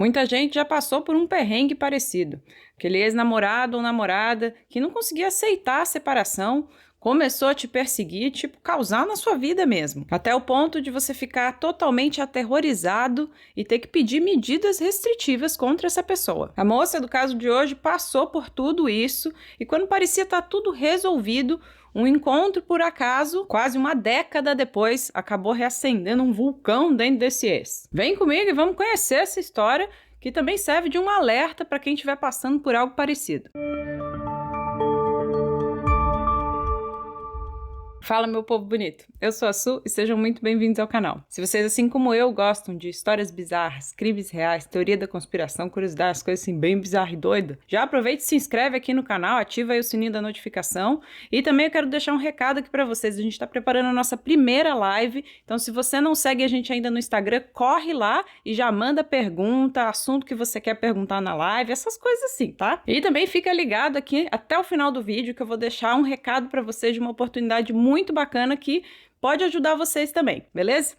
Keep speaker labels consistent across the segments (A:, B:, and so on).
A: Muita gente já passou por um perrengue parecido. Aquele ex-namorado ou namorada que não conseguia aceitar a separação, começou a te perseguir, tipo, causar na sua vida mesmo. Até o ponto de você ficar totalmente aterrorizado e ter que pedir medidas restritivas contra essa pessoa. A moça do caso de hoje passou por tudo isso e quando parecia estar tudo resolvido, um encontro por acaso, quase uma década depois, acabou reacendendo um vulcão dentro desse ex. Vem comigo e vamos conhecer essa história, que também serve de um alerta para quem estiver passando por algo parecido. Fala, meu povo bonito! Eu sou a Su e sejam muito bem-vindos ao canal. Se vocês, assim como eu, gostam de histórias bizarras, crimes reais, teoria da conspiração, curiosidades, coisas assim bem bizarras e doidas, já aproveita e se inscreve aqui no canal, ativa aí o sininho da notificação. E também eu quero deixar um recado aqui pra vocês. A gente tá preparando a nossa primeira live, então se você não segue a gente ainda no Instagram, corre lá e já manda pergunta, assunto que você quer perguntar na live, essas coisas assim, tá? E também fica ligado aqui até o final do vídeo que eu vou deixar um recado pra vocês de uma oportunidade muito bacana que pode ajudar vocês também, beleza?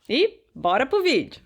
A: E bora pro vídeo!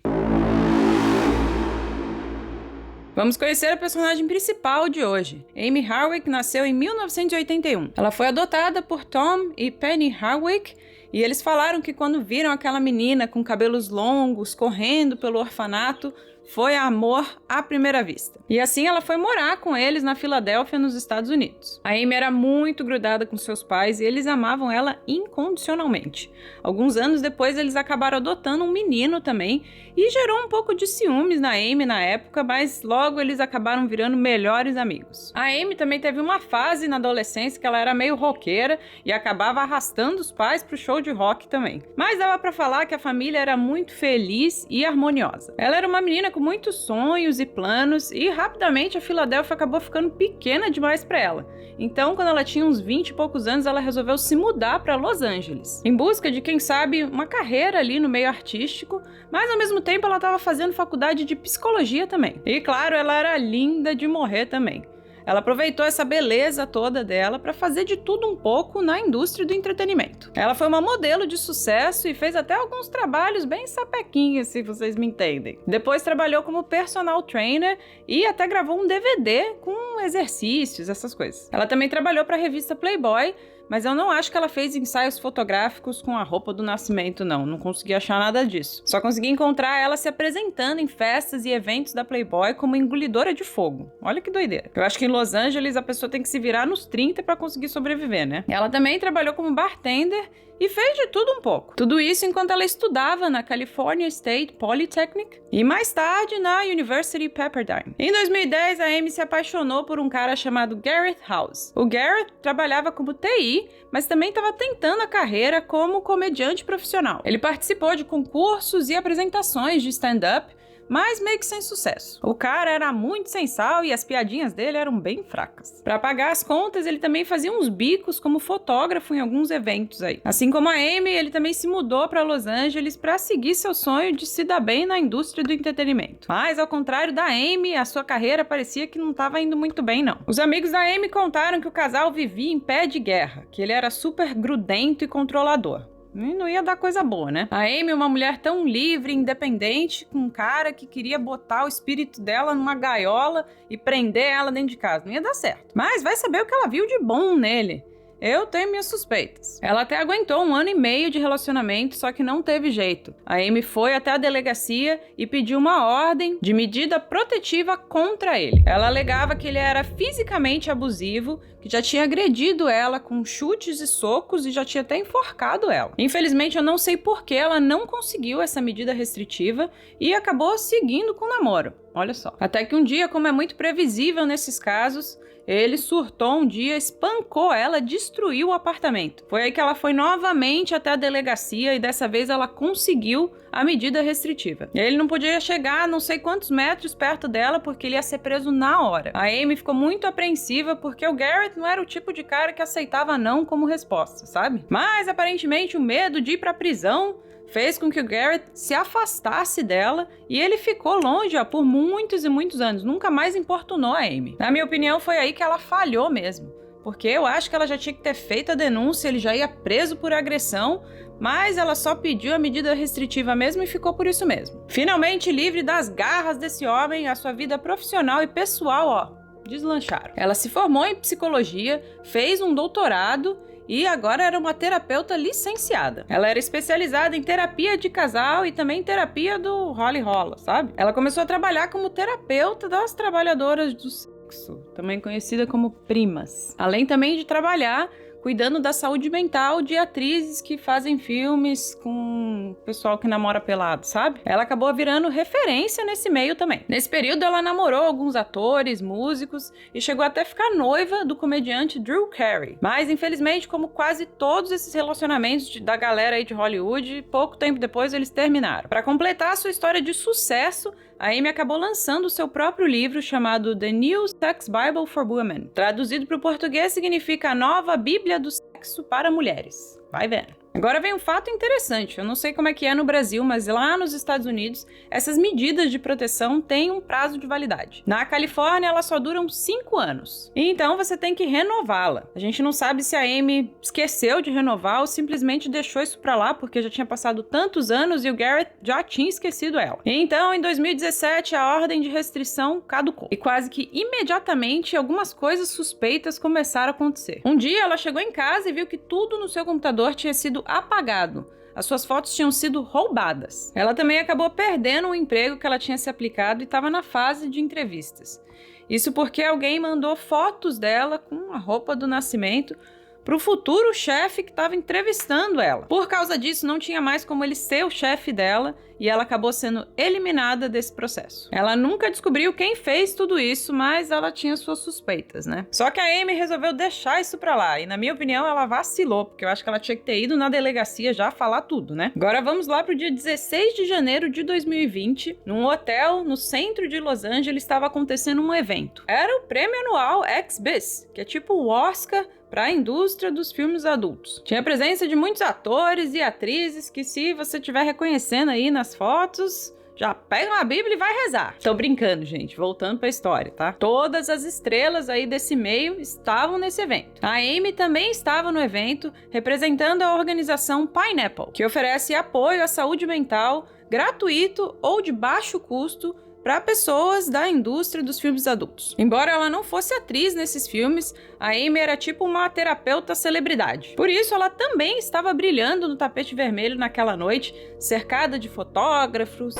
A: Vamos conhecer a personagem principal de hoje. Amy Harwick nasceu em 1981. Ela foi adotada por Tom e Penny Harwick e eles falaram que quando viram aquela menina com cabelos longos correndo pelo orfanato, foi amor à primeira vista. E assim ela foi morar com eles na Filadélfia, nos Estados Unidos. A Amy era muito grudada com seus pais e eles amavam ela incondicionalmente. Alguns anos depois eles acabaram adotando um menino também e gerou um pouco de ciúmes na Amy na época, mas logo eles acabaram virando melhores amigos. A Amy também teve uma fase na adolescência que ela era meio roqueira e acabava arrastando os pais pro show de rock também. Mas dava pra falar que a família era muito feliz e harmoniosa. Ela era uma menina com muitos sonhos e planos e rapidamente a Filadélfia acabou ficando pequena demais para ela. Então, quando ela tinha uns 20 e poucos anos, ela resolveu se mudar para Los Angeles, em busca de, quem sabe, uma carreira ali no meio artístico, mas ao mesmo tempo ela estava fazendo faculdade de psicologia também. E claro, ela era linda de morrer também. Ela aproveitou essa beleza toda dela para fazer de tudo um pouco na indústria do entretenimento. Ela foi uma modelo de sucesso e fez até alguns trabalhos bem sapequinhos, se vocês me entendem. Depois trabalhou como personal trainer e até gravou um DVD com exercícios, essas coisas. Ela também trabalhou para a revista Playboy, mas eu não acho que ela fez ensaios fotográficos com a roupa do nascimento, não consegui achar nada disso. Só consegui encontrar ela se apresentando em festas e eventos da Playboy como engolidora de fogo. Olha que doideira. Eu acho que em Los Angeles a pessoa tem que se virar nos 30 para conseguir sobreviver, né? Ela também trabalhou como bartender e fez de tudo um pouco. Tudo isso enquanto ela estudava na California State Polytechnic e mais tarde na University Pepperdine. Em 2010, a Amy se apaixonou por um cara chamado Gareth House. O Gareth trabalhava como TI, mas também estava tentando a carreira como comediante profissional. Ele participou de concursos e apresentações de stand-up, mas meio que sem sucesso. O cara era muito sem sal e as piadinhas dele eram bem fracas. Para pagar as contas, ele também fazia uns bicos como fotógrafo em alguns eventos aí. Assim como a Amy, ele também se mudou para Los Angeles para seguir seu sonho de se dar bem na indústria do entretenimento. Mas ao contrário da Amy, a sua carreira parecia que não estava indo muito bem, não. Os amigos da Amy contaram que o casal vivia em pé de guerra, que ele era super grudento e controlador. E não ia dar coisa boa, né? A Amy, uma mulher tão livre e independente, com um cara que queria botar o espírito dela numa gaiola e prender ela dentro de casa. Não ia dar certo. Mas vai saber o que ela viu de bom nele. Eu tenho minhas suspeitas. Ela até aguentou 1 ano e meio de relacionamento, só que não teve jeito. A Amy foi até a delegacia e pediu uma ordem de medida protetiva contra ele. Ela alegava que ele era fisicamente abusivo, que já tinha agredido ela com chutes e socos e já tinha até enforcado ela. Infelizmente, eu não sei por que ela não conseguiu essa medida restritiva e acabou seguindo com o namoro. Olha só. Até que um dia, como é muito previsível nesses casos, ele surtou um dia, espancou ela, destruiu o apartamento. Foi aí que ela foi novamente até a delegacia e dessa vez ela conseguiu a medida restritiva. Ele não podia chegar a não sei quantos metros perto dela porque ele ia ser preso na hora. A Amy ficou muito apreensiva porque o Gareth não era o tipo de cara que aceitava não como resposta, sabe? Mas aparentemente o medo de ir pra prisão fez com que o Gareth se afastasse dela e ele ficou longe por muitos e muitos anos, nunca mais importunou a Amy. Na minha opinião, foi aí que ela falhou mesmo. porque eu acho que ela já tinha que ter feito a denúncia, ele já ia preso por agressão, mas ela só pediu a medida restritiva mesmo e ficou por isso mesmo. Finalmente livre das garras desse homem, a sua vida profissional e pessoal, deslancharam. Ela se formou em psicologia, fez um doutorado e agora era uma terapeuta licenciada. Ela era especializada em terapia de casal e também terapia do rola e rola, sabe? Ela começou a trabalhar como terapeuta das trabalhadoras do sexo, também conhecida como primas. Além também de trabalhar cuidando da saúde mental de atrizes que fazem filmes com pessoal que namora pelado, sabe? Ela acabou virando referência nesse meio também. Nesse período, ela namorou alguns atores, músicos e chegou até a ficar noiva do comediante Drew Carey. Mas, infelizmente, como quase todos esses relacionamentos da galera aí de Hollywood, pouco tempo depois eles terminaram. Para completar a sua história de sucesso, a Amy acabou lançando o seu próprio livro chamado The New Sex Bible for Women. Traduzido para o português significa a nova Bíblia do Sexo para Mulheres. Vai vendo. Agora vem um fato interessante, eu não sei como é que é no Brasil, mas lá nos Estados Unidos, essas medidas de proteção têm um prazo de validade. Na Califórnia, elas só duram 5 anos. E então você tem que renová-la. A gente não sabe se a Amy esqueceu de renovar ou simplesmente deixou isso pra lá, porque já tinha passado tantos anos e o Garrett já tinha esquecido ela. E então, em 2017, a ordem de restrição caducou. E quase que imediatamente, algumas coisas suspeitas começaram a acontecer. Um dia, ela chegou em casa e viu que tudo no seu computador tinha sido apagado. As suas fotos tinham sido roubadas. Ela também acabou perdendo o emprego que ela tinha se aplicado e estava na fase de entrevistas. Isso porque alguém mandou fotos dela com a roupa do nascimento para o futuro chefe que estava entrevistando ela. Por causa disso, não tinha mais como ele ser o chefe dela e ela acabou sendo eliminada desse processo. Ela nunca descobriu quem fez tudo isso, mas ela tinha suas suspeitas, né? Só que a Amy resolveu deixar isso pra lá e, na minha opinião, ela vacilou, porque eu acho que ela tinha que ter ido na delegacia já falar tudo, né? Agora vamos lá pro dia 16 de janeiro de 2020, num hotel no centro de Los Angeles estava acontecendo um evento. Era o prêmio anual Ex-Bis, que é tipo o Oscar para a indústria dos filmes adultos. Tinha a presença de muitos atores e atrizes que, se você estiver reconhecendo aí nas fotos, já pega uma Bíblia e vai rezar. Tô brincando, gente. Voltando pra história, tá? Todas as estrelas aí desse meio estavam nesse evento. A Amy também estava no evento, representando a organização Pineapple, que oferece apoio à saúde mental gratuito ou de baixo custo para pessoas da indústria dos filmes adultos. Embora ela não fosse atriz nesses filmes, a Amy era tipo uma terapeuta celebridade. Por isso, ela também estava brilhando no tapete vermelho naquela noite, cercada de fotógrafos.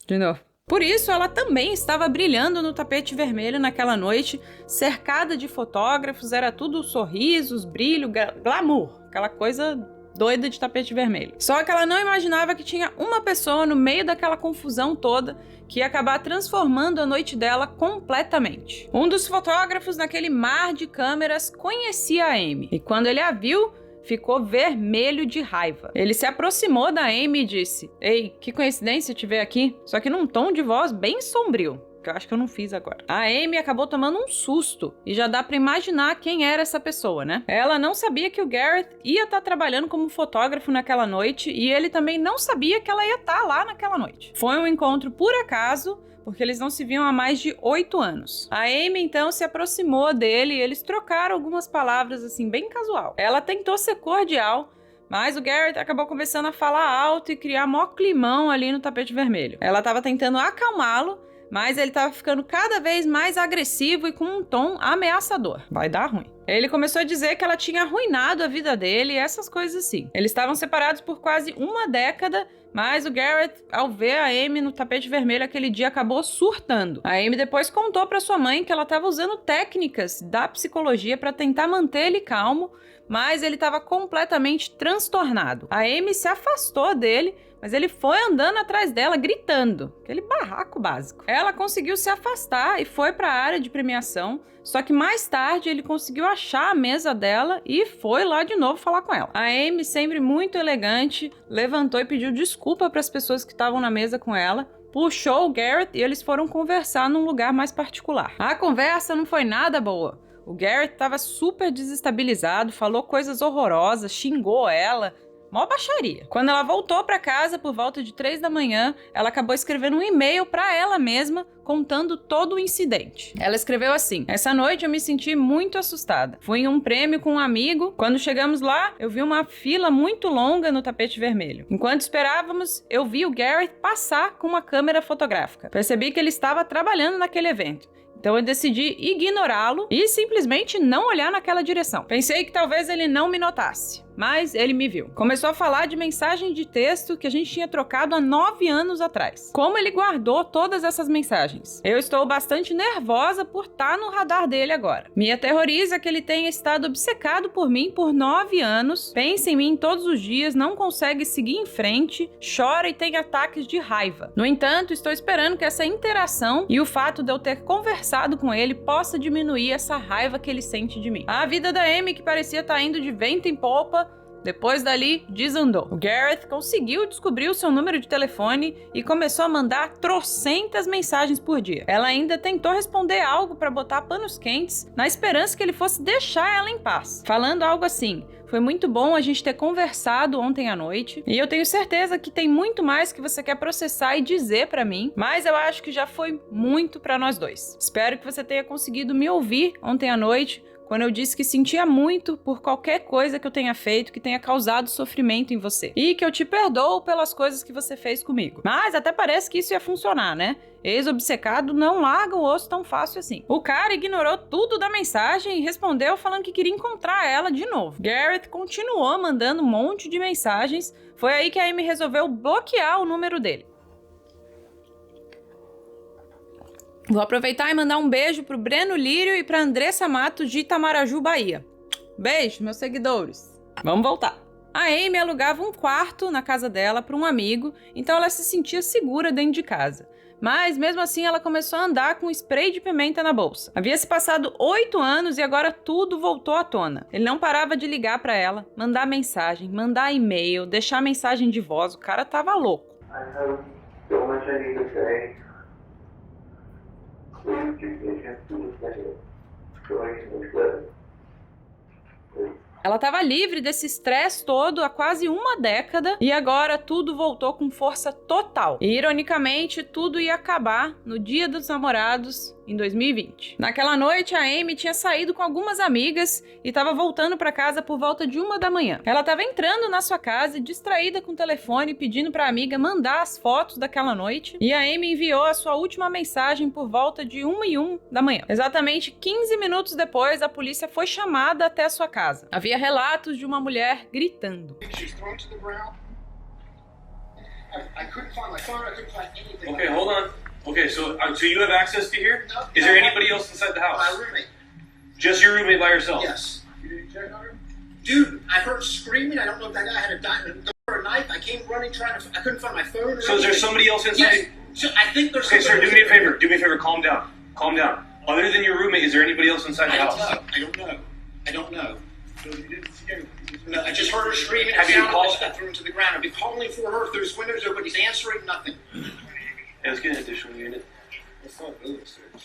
A: De novo. Por isso, ela também estava brilhando no tapete vermelho naquela noite, cercada de fotógrafos, era tudo sorrisos, brilho, glamour, aquela coisa doida de tapete vermelho. Só que ela não imaginava que tinha uma pessoa no meio daquela confusão toda que ia acabar transformando a noite dela completamente. Um dos fotógrafos naquele mar de câmeras conhecia a Amy, e quando ele a viu, ficou vermelho de raiva. Ele se aproximou da Amy e disse: "Ei, que coincidência te ver aqui", só que num tom de voz bem sombrio, que eu acho que eu não fiz agora. A Amy acabou tomando um susto, e já dá pra imaginar quem era essa pessoa, né? Ela não sabia que o Garrett ia estar trabalhando como fotógrafo naquela noite, e ele também não sabia que ela ia estar lá naquela noite. Foi um encontro por acaso, porque eles não se viam há mais de 8 anos. A Amy, então, se aproximou dele e eles trocaram algumas palavras, assim, bem casual. Ela tentou ser cordial, mas o Garrett acabou começando a falar alto e criar mó climão ali no tapete vermelho. Ela estava tentando acalmá-lo, mas ele estava ficando cada vez mais agressivo e com um tom ameaçador. Vai dar ruim. Ele começou a dizer que ela tinha arruinado a vida dele e essas coisas assim. Eles estavam separados por quase uma década, mas o Garrett, ao ver a Amy no tapete vermelho aquele dia, acabou surtando. A Amy depois contou para sua mãe que ela estava usando técnicas da psicologia para tentar manter ele calmo, mas ele estava completamente transtornado. A Amy se afastou dele, mas ele foi andando atrás dela, gritando. Aquele barraco básico. Ela conseguiu se afastar e foi para a área de premiação, só que mais tarde ele conseguiu achar a mesa dela e foi lá de novo falar com ela. A Amy, sempre muito elegante, levantou e pediu desculpa para as pessoas que estavam na mesa com ela, puxou o Garrett e eles foram conversar num lugar mais particular. A conversa não foi nada boa. O Garrett estava super desestabilizado, falou coisas horrorosas, xingou ela, Mó baixaria. Quando ela voltou pra casa por volta de 3 da manhã, ela acabou escrevendo um e-mail pra ela mesma contando todo o incidente. Ela escreveu assim: essa noite eu me senti muito assustada. Fui em um prêmio com um amigo. Quando chegamos lá, eu vi uma fila muito longa no tapete vermelho. Enquanto esperávamos, eu vi o Gareth passar com uma câmera fotográfica. Percebi que ele estava trabalhando naquele evento. Então eu decidi ignorá-lo e simplesmente não olhar naquela direção. Pensei que talvez ele não me notasse, mas ele me viu. Começou a falar de mensagem de texto que a gente tinha trocado há 9 anos atrás. Como ele guardou todas essas mensagens? Eu estou bastante nervosa por estar no radar dele agora. Me aterroriza que ele tenha estado obcecado por mim por 9 anos, pensa em mim todos os dias, não consegue seguir em frente, chora e tem ataques de raiva. No entanto, estou esperando que essa interação e o fato de eu ter conversado com ele possa diminuir essa raiva que ele sente de mim. A vida da Amy, que parecia estar indo de vento em popa, depois dali, desandou. O Gareth conseguiu descobrir o seu número de telefone e começou a mandar trocentas mensagens por dia. Ela ainda tentou responder algo para botar panos quentes, na esperança que ele fosse deixar ela em paz, falando algo assim: foi muito bom a gente ter conversado ontem à noite e eu tenho certeza que tem muito mais que você quer processar e dizer pra mim, mas eu acho que já foi muito pra nós dois. Espero que você tenha conseguido me ouvir ontem à noite, quando eu disse que sentia muito por qualquer coisa que eu tenha feito que tenha causado sofrimento em você. E que eu te perdoo pelas coisas que você fez comigo. Mas até parece que isso ia funcionar, né? Ex-obcecado não larga o osso tão fácil assim. O cara ignorou tudo da mensagem e respondeu falando que queria encontrar ela de novo. Gareth continuou mandando um monte de mensagens. Foi aí que a Amy resolveu bloquear o número dele. Vou aproveitar e mandar um beijo pro Breno Lírio e pra Andressa Matos de Itamaraju, Bahia. Beijo, meus seguidores. Vamos voltar. A Amy alugava um quarto na casa dela para um amigo, então ela se sentia segura dentro de casa. Mas, mesmo assim, ela começou a andar com spray de pimenta na bolsa. Havia se passado 8 anos e agora tudo voltou à tona. Ele não parava de ligar para ela, mandar mensagem, mandar e-mail, deixar mensagem de voz. O cara tava louco. Ela estava livre desse estresse todo há quase uma década e agora tudo voltou com força total. E, ironicamente, tudo ia acabar no Dia dos Namorados em 2020. Naquela noite, a Amy tinha saído com algumas amigas e estava voltando para casa por volta de 1 da manhã. Ela estava entrando na sua casa, distraída com o telefone, pedindo para a amiga mandar as fotos daquela noite, e a Amy enviou a sua última mensagem por volta de 1h01 da manhã. Exatamente 15 minutos depois, a polícia foi chamada até a sua casa. Havia relatos de uma mulher gritando.
B: Okay, hold on. Okay, so you have access to here?
C: No.
B: Is there anybody else inside the house?
C: My roommate.
B: Just your roommate by yourself?
C: Yes.
B: You didn't check on her?
C: Dude, I heard screaming. I don't know if that guy had a knife. I came running, I couldn't find my phone. Or
B: So is there somebody else inside?
C: Yes. So I think there's.
B: Okay, sir, do me a favor. Do me a favor. Calm down. Calm down. Other than your roommate, is there anybody else inside the house?
C: I don't know. I don't know.
B: So you didn't see her?
C: No, I just heard her screaming.
B: Have
C: I
B: you
C: sounded
B: called-
C: like I threw him to the ground. I've been calling for her through his windows. Nobody's answering. Nothing.
B: Hey, let's get an additional unit.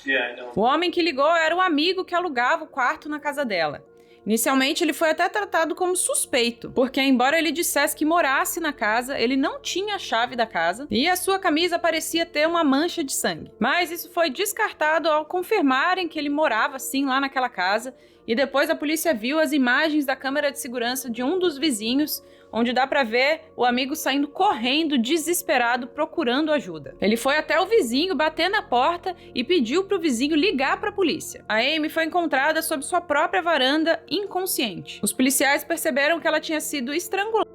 B: Yeah, I know.
A: O homem que ligou era o amigo que alugava o quarto na casa dela. Inicialmente, ele foi até tratado como suspeito, porque embora ele dissesse que morasse na casa, ele não tinha a chave da casa e a sua camisa parecia ter uma mancha de sangue. Mas isso foi descartado ao confirmarem que ele morava sim lá naquela casa, e depois a polícia viu as imagens da câmera de segurança de um dos vizinhos, onde dá pra ver o amigo saindo correndo, desesperado, procurando ajuda. Ele foi até o vizinho, bater na porta e pediu pro vizinho ligar pra polícia. A Amy foi encontrada sob sua própria varanda, inconsciente. Os policiais perceberam que ela tinha sido estrangulada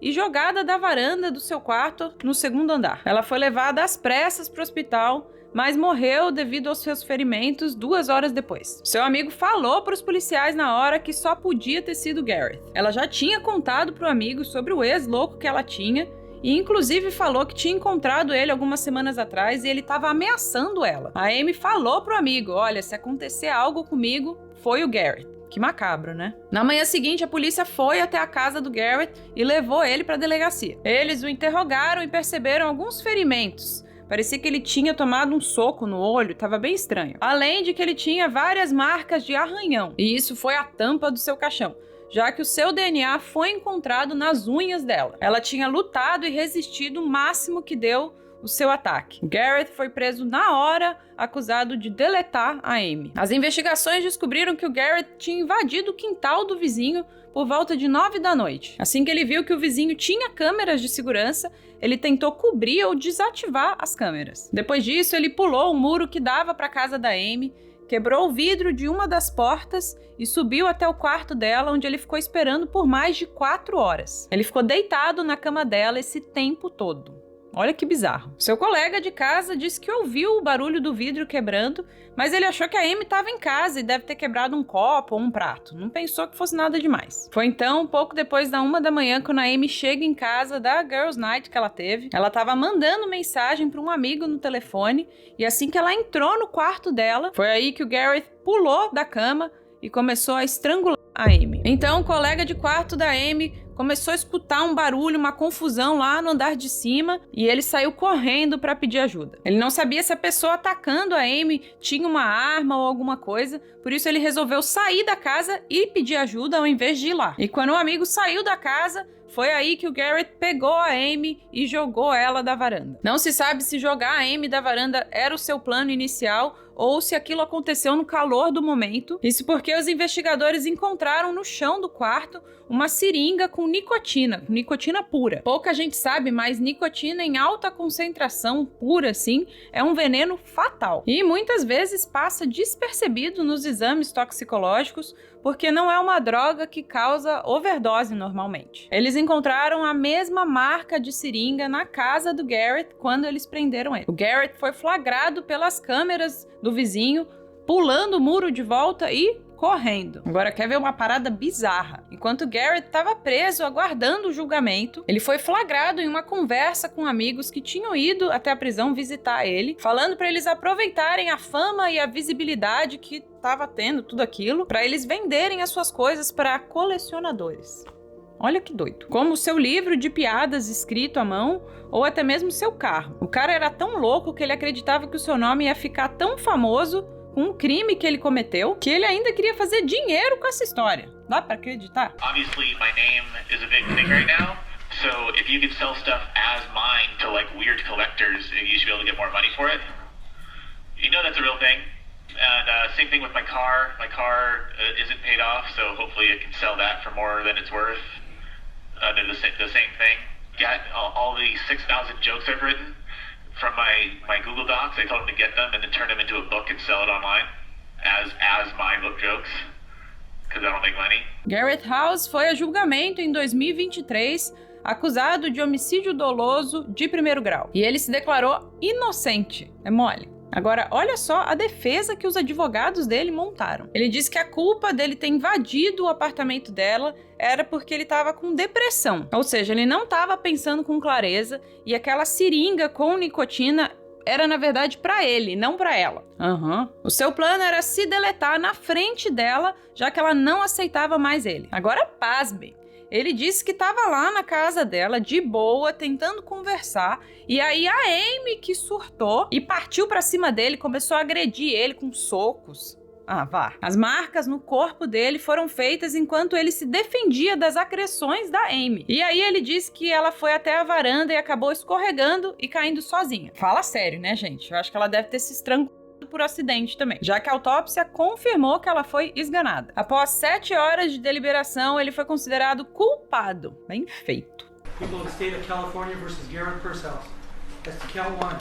A: e jogada da varanda do seu quarto no 2º andar. Ela foi levada às pressas pro hospital, mas morreu devido aos seus ferimentos 2 horas depois. Seu amigo falou para os policiais na hora que só podia ter sido Gareth. Ela já tinha contado pro amigo sobre o ex-louco que ela tinha e inclusive falou que tinha encontrado ele algumas semanas atrás e ele estava ameaçando ela. A Amy falou pro amigo: olha, se acontecer algo comigo, foi o Gareth. Que macabro, né? Na manhã seguinte, a polícia foi até a casa do Gareth e levou ele para a delegacia. Eles o interrogaram e perceberam alguns ferimentos. Parecia que ele tinha tomado um soco no olho, estava bem estranho. Além de que ele tinha várias marcas de arranhão, e isso foi a tampa do seu caixão. já que o seu DNA foi encontrado nas unhas dela. Ela tinha lutado e resistido o máximo que deu o seu ataque. Garrett foi preso na hora, acusado de deletar a Amy. As investigações descobriram que o Garrett tinha invadido o quintal do vizinho por volta de 9 da noite. Assim que ele viu que o vizinho tinha câmeras de segurança, ele tentou cobrir ou desativar as câmeras. Depois disso, ele pulou o muro que dava para a casa da Amy, quebrou o vidro de uma das portas e subiu até o quarto dela, onde ele ficou esperando por mais de 4 horas. Ele ficou deitado na cama dela esse tempo todo. Olha que bizarro. Seu colega de casa disse que ouviu o barulho do vidro quebrando, mas ele achou que a Amy estava em casa e deve ter quebrado um copo ou um prato. Não pensou que fosse nada demais. Foi então, pouco depois da 1 da manhã, quando a Amy chega em casa da Girls' Night que ela teve. Ela estava mandando mensagem para um amigo no telefone e assim que ela entrou no quarto dela, foi aí que o Garrett pulou da cama e começou a estrangular a Amy. Então, o colega de quarto da Amy começou a escutar um barulho, uma confusão lá no andar de cima e ele saiu correndo para pedir ajuda. Ele não sabia se a pessoa atacando a Amy tinha uma arma ou alguma coisa, por isso ele resolveu sair da casa e pedir ajuda ao invés de ir lá. E quando o amigo saiu da casa, foi aí que o Garrett pegou a Amy e jogou ela da varanda. Não se sabe se jogar a Amy da varanda era o seu plano inicial ou se aquilo aconteceu no calor do momento. Isso porque os investigadores encontraram no chão do quarto uma seringa com nicotina pura. Pouca gente sabe, mas nicotina em alta concentração, pura assim, é um veneno fatal. E muitas vezes passa despercebido nos exames toxicológicos, porque não é uma droga que causa overdose normalmente. Eles encontraram a mesma marca de seringa na casa do Garrett quando eles prenderam ele. O Garrett foi flagrado pelas câmeras do vizinho, pulando o muro de volta e correndo. Agora, quer ver uma parada bizarra? Enquanto Garrett estava preso, aguardando o julgamento, ele foi flagrado em uma conversa com amigos que tinham ido até a prisão visitar ele, falando para eles aproveitarem a fama e a visibilidade que estava tendo tudo aquilo, para eles venderem as suas coisas para colecionadores. Olha que doido. Como o seu livro de piadas escrito à mão, ou até mesmo seu carro. O cara era tão louco que ele acreditava que o seu nome ia ficar tão famoso com um crime que ele cometeu, que ele ainda queria fazer dinheiro com essa história. Dá pra acreditar?
D: Obviously, my name is a big thing right now. So if you could sell stuff as mine to like weird collectors, you should be able to get more money for it. You know that's a real thing. And same thing with my car. My car isn't paid off, so hopefully I can sell that for more than it's worth. The same thing. Got all the 6,000 jokes I've written from my Google Docs. I told them to get them and then turn them into a book and sell it online as my book jokes, because I don't make money.
A: Garrett House foi a julgamento em 2023, acusado de homicídio doloso de primeiro grau. E ele se declarou inocente. É mole. Agora, olha só a defesa que os advogados dele montaram. Ele disse que a culpa dele ter invadido o apartamento dela era porque ele estava com depressão. Ou seja, ele não estava pensando com clareza e aquela seringa com nicotina era, na verdade, para ele, não para ela. O seu plano era se deletar na frente dela, já que ela não aceitava mais ele. Agora, pasmem. Ele disse que estava lá na casa dela, de boa, tentando conversar, e aí a Amy que surtou e partiu pra cima dele, começou a agredir ele com socos. Ah, vá. As marcas no corpo dele foram feitas enquanto ele se defendia das agressões da Amy. E aí ele disse que ela foi até a varanda e acabou escorregando e caindo sozinha. Fala sério, né, gente? Eu acho que ela deve ter se estrangulado por acidente também, já que a autópsia confirmou que ela foi esganada. Após 7 horas de deliberação, ele foi considerado culpado. Bem feito.
E: People of the state of California versus Garrett Purcell's. As to count 1,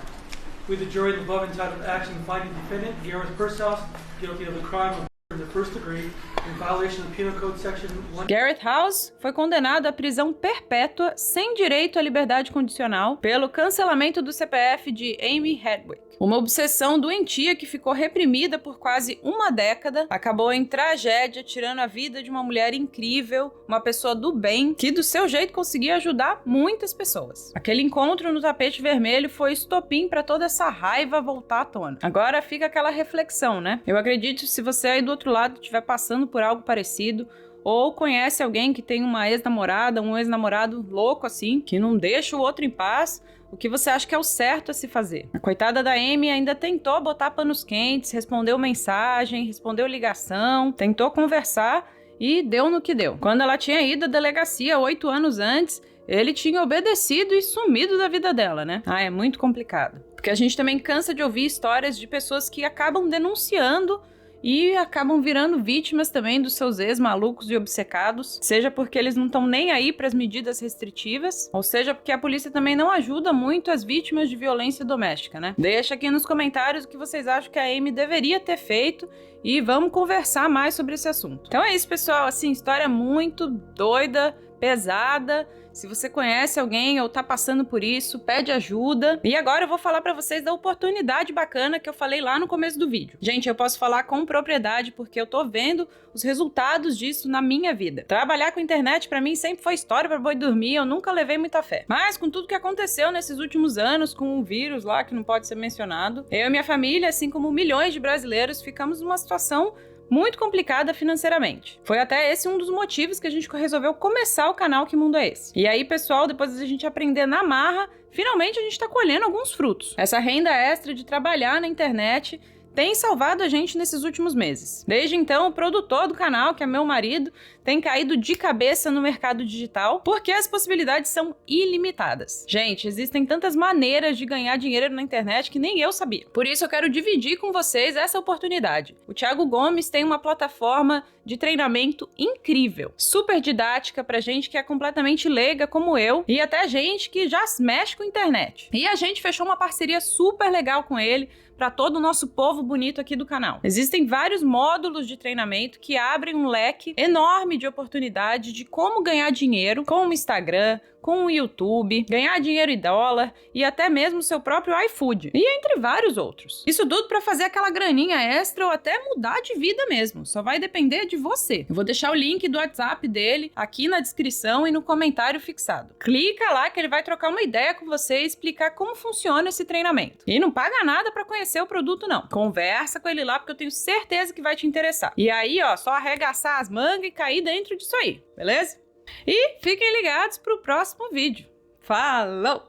E: we the jury in the above entitled action finding defendant Garrett Purcell's guilty of the crime of in the first degree in violation of Penal Code Section 1.
A: Garrett House foi condenado à prisão perpétua sem direito à liberdade condicional pelo cancelamento do CPF de Amy Hadwick. Uma obsessão doentia que ficou reprimida por quase uma década acabou em tragédia, tirando a vida de uma mulher incrível, uma pessoa do bem, que do seu jeito conseguia ajudar muitas pessoas. Aquele encontro no tapete vermelho foi estopim para toda essa raiva voltar à tona. Agora fica aquela reflexão, né? Eu acredito que se você aí do outro lado estiver passando por algo parecido, ou conhece alguém que tem uma ex-namorada, um ex-namorado louco assim, que não deixa o outro em paz, o que você acha que é o certo a se fazer? A coitada da Amy ainda tentou botar panos quentes, respondeu mensagem, respondeu ligação, tentou conversar e deu no que deu. Quando ela tinha ido à delegacia 8 anos antes, ele tinha obedecido e sumido da vida dela, né? É muito complicado. Porque a gente também cansa de ouvir histórias de pessoas que acabam denunciando e acabam virando vítimas também dos seus ex-malucos e obcecados, seja porque eles não estão nem aí para as medidas restritivas, ou seja porque a polícia também não ajuda muito as vítimas de violência doméstica, né? Deixa aqui nos comentários o que vocês acham que a Amy deveria ter feito e vamos conversar mais sobre esse assunto. Então é isso, pessoal, assim, história muito doida, pesada. Se você conhece alguém ou tá passando por isso, pede ajuda. E agora eu vou falar pra vocês da oportunidade bacana que eu falei lá no começo do vídeo. Gente, eu posso falar com propriedade porque eu tô vendo os resultados disso na minha vida. Trabalhar com internet pra mim sempre foi história pra boi dormir, eu nunca levei muita fé. Mas com tudo que aconteceu nesses últimos anos, com o vírus lá que não pode ser mencionado, eu e minha família, assim como milhões de brasileiros, ficamos numa situação muito complicada financeiramente. Foi até esse um dos motivos que a gente resolveu começar o canal Que Mundo é Esse? E aí, pessoal, depois da gente aprender na marra, finalmente a gente tá colhendo alguns frutos. Essa renda extra de trabalhar na internet tem salvado a gente nesses últimos meses. Desde então, o produtor do canal, que é meu marido, tem caído de cabeça no mercado digital, porque as possibilidades são ilimitadas. Gente, existem tantas maneiras de ganhar dinheiro na internet que nem eu sabia. Por isso eu quero dividir com vocês essa oportunidade. O Thiago Gomes tem uma plataforma de treinamento incrível, super didática pra gente que é completamente leiga como eu, e até gente que já mexe com internet. E a gente fechou uma parceria super legal com ele, para todo o nosso povo bonito aqui do canal. Existem vários módulos de treinamento que abrem um leque enorme de oportunidade de como ganhar dinheiro com o Instagram, com o YouTube, ganhar dinheiro em dólar e até mesmo seu próprio iFood. E entre vários outros. Isso tudo para fazer aquela graninha extra ou até mudar de vida mesmo. Só vai depender de você. Eu vou deixar o link do WhatsApp dele aqui na descrição e no comentário fixado. Clica lá que ele vai trocar uma ideia com você e explicar como funciona esse treinamento. E não paga nada para conhecer o produto não. Conversa com ele lá porque eu tenho certeza que vai te interessar. E aí, ó, só arregaçar as mangas e cair dentro disso aí, beleza? E fiquem ligados pro próximo vídeo. Falou!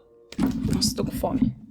A: Nossa, tô com fome.